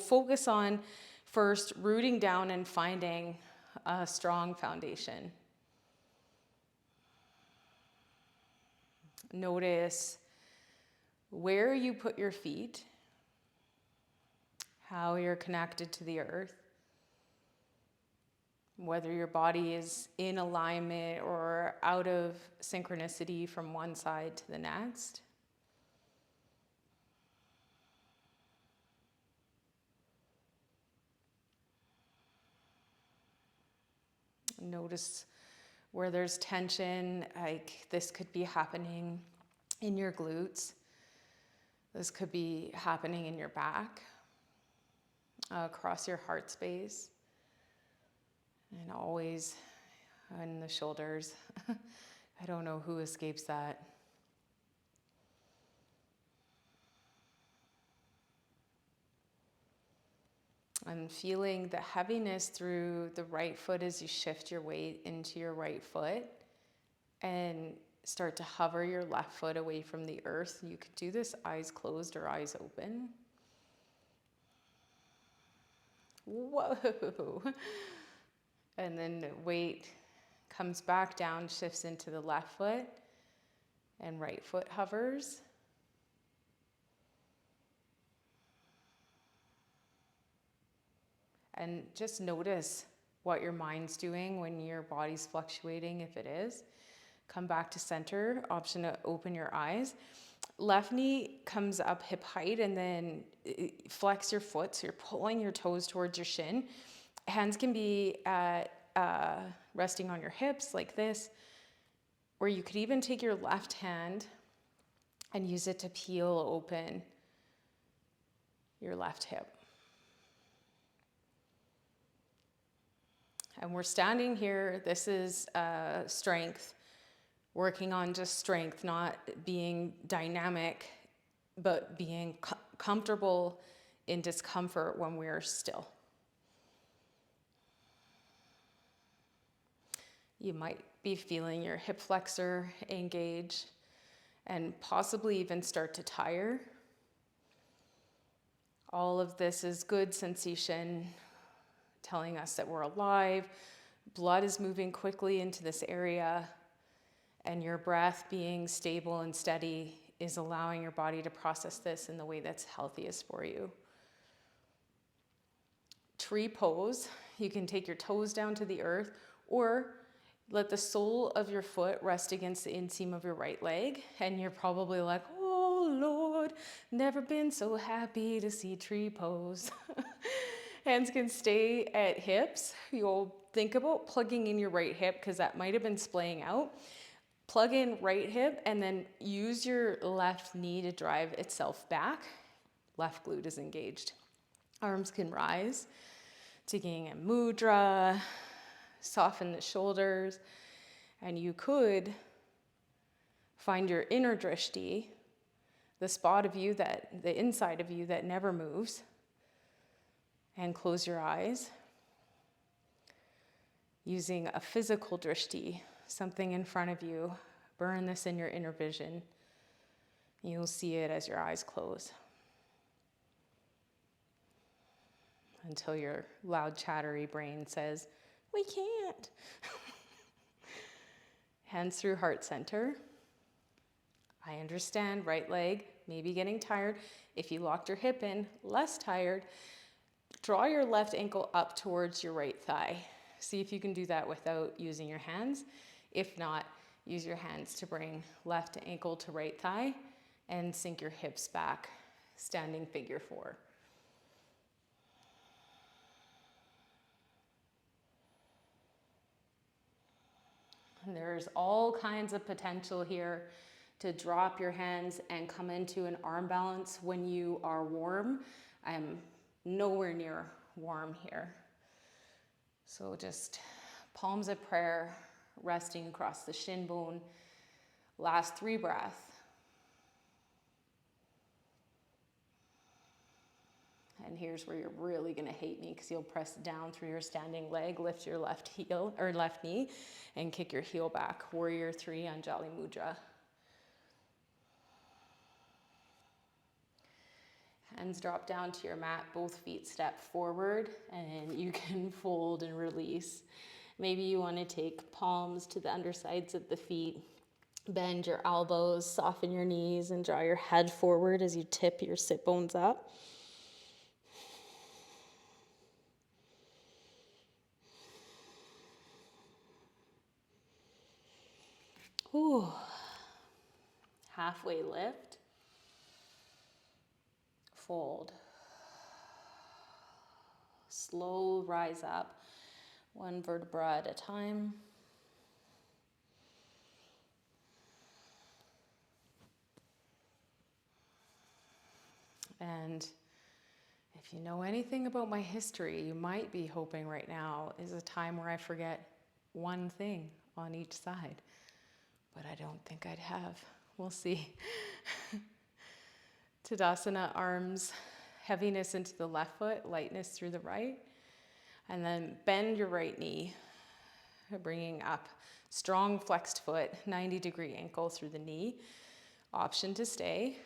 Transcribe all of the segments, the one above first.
focus on first rooting down and finding a strong foundation. Notice where you put your feet, how you're connected to the earth, whether your body is in alignment or out of synchronicity from one side to the next. Notice where there's tension, like this could be happening in your glutes. This could be happening in your back, across your heart space, and always in the shoulders. I don't know who escapes that. And feeling the heaviness through the right foot as you shift your weight into your right foot and start to hover your left foot away from the earth. You could do this eyes closed or eyes open. Whoa. And then the weight comes back down, shifts into the left foot, and right foot hovers. And just notice what your mind's doing when your body's fluctuating, if it is. Come back to center, option to open your eyes. Left knee comes up hip height, and then flex your foot, so you're pulling your toes towards your shin. Hands can be at resting on your hips like this, or you could even take your left hand and use it to peel open your left hip. And we're standing here. This is strength, working on just strength, not being dynamic, but being comfortable in discomfort when we're still. You might be feeling your hip flexor engage and possibly even start to tire. All of this is good sensation, telling us that we're alive. Blood is moving quickly into this area, and your breath being stable and steady is allowing your body to process this in the way that's healthiest for you. Tree pose, you can take your toes down to the earth, or let the sole of your foot rest against the inseam of your right leg, and you're probably like, oh Lord, never been so happy to see tree pose. Hands can stay at hips. You'll think about plugging in your right hip because that might have been splaying out. Plug in right hip and then use your left knee to drive itself back. Left glute is engaged. Arms can rise, taking a mudra, soften the shoulders, and you could find your inner drishti, the spot of you that, the inside of you that never moves, and close your eyes. Using a physical drishti, something in front of you, burn this in your inner vision. You'll see it as your eyes close. Until your loud, chattery brain says, we can't. Hands through heart center. I understand, right leg, maybe getting tired. If you locked your hip in, less tired. Draw your left ankle up towards your right thigh. See if you can do that without using your hands. If not, use your hands to bring left ankle to right thigh and sink your hips back, standing figure four. And there's all kinds of potential here to drop your hands and come into an arm balance when you are warm. I'm nowhere near warm here. So just palms of prayer resting across the shin bone. Last 3 breaths. And here's where you're really gonna hate me because you'll press down through your standing leg, lift your left heel or left knee and kick your heel back. Warrior 3 Anjali Mudra. Hands drop down to your mat, both feet step forward, and you can fold and release. Maybe you want to take palms to the undersides of the feet, bend your elbows, soften your knees, and draw your head forward as you tip your sit bones up. Ooh. Halfway lift. Fold. Slow rise up, one vertebra at a time. And if you know anything about my history, you might be hoping right now is a time where I forget one thing on each side. But I don't think I'd have. We'll see. Tadasana, arms, heaviness into the left foot, lightness through the right. And then bend your right knee, bringing up strong flexed foot, 90-degree ankle through the knee. Option to stay.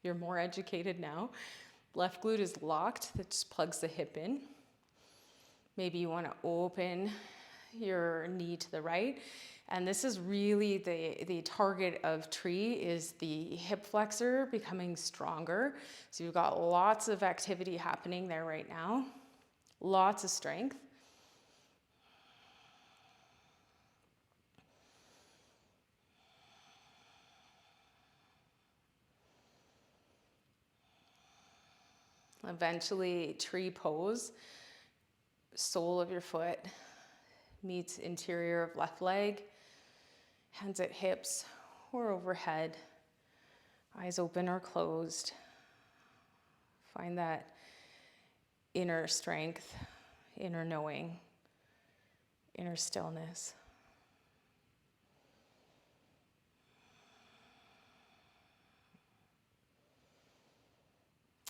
You're more educated now. Left glute is locked, that just plugs the hip in. Maybe you want to open your knee to the right. And this is really the target of tree is the hip flexor becoming stronger. So you've got lots of activity happening there right now. Lots of strength. Eventually, tree pose. Sole of your foot meets interior of left leg. Hands at hips or overhead. Eyes open or closed. Find that inner strength, inner knowing, inner stillness.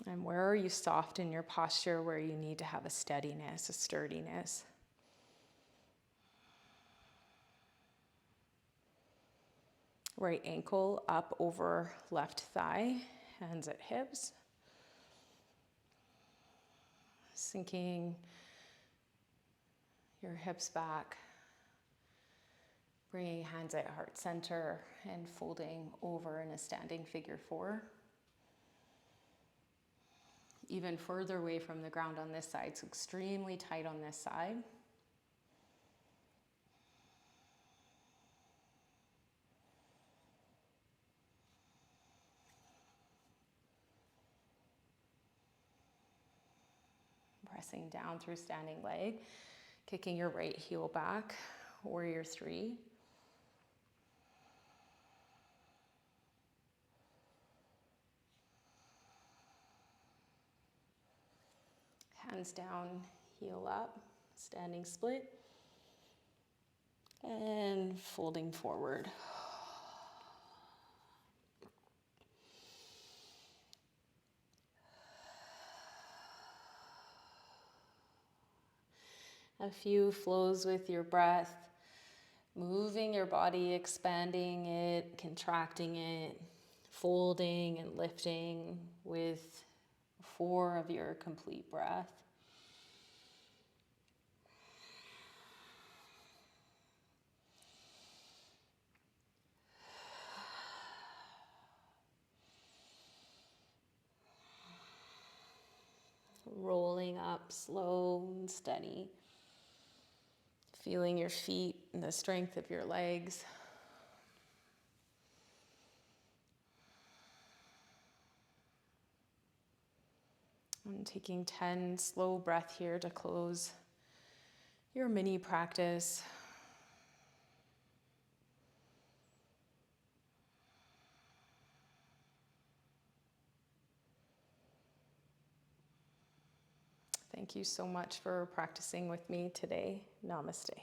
And where are you soft in your posture where you need to have a steadiness, a sturdiness? Right ankle up over left thigh, hands at hips. Sinking your hips back. Bringing hands at heart center and folding over in a standing figure four. Even further away from the ground on this side, so extremely tight on this side. Pressing down through standing leg, kicking your right heel back, warrior three. Hands down, heel up, standing split, and folding forward. A few flows with your breath, moving your body, expanding it, contracting it, folding and lifting with 4 of your complete breath. Rolling up slow and steady. Feeling your feet and the strength of your legs. And taking 10 slow breath here to close your mini practice. Thank you so much for practicing with me today. Namaste.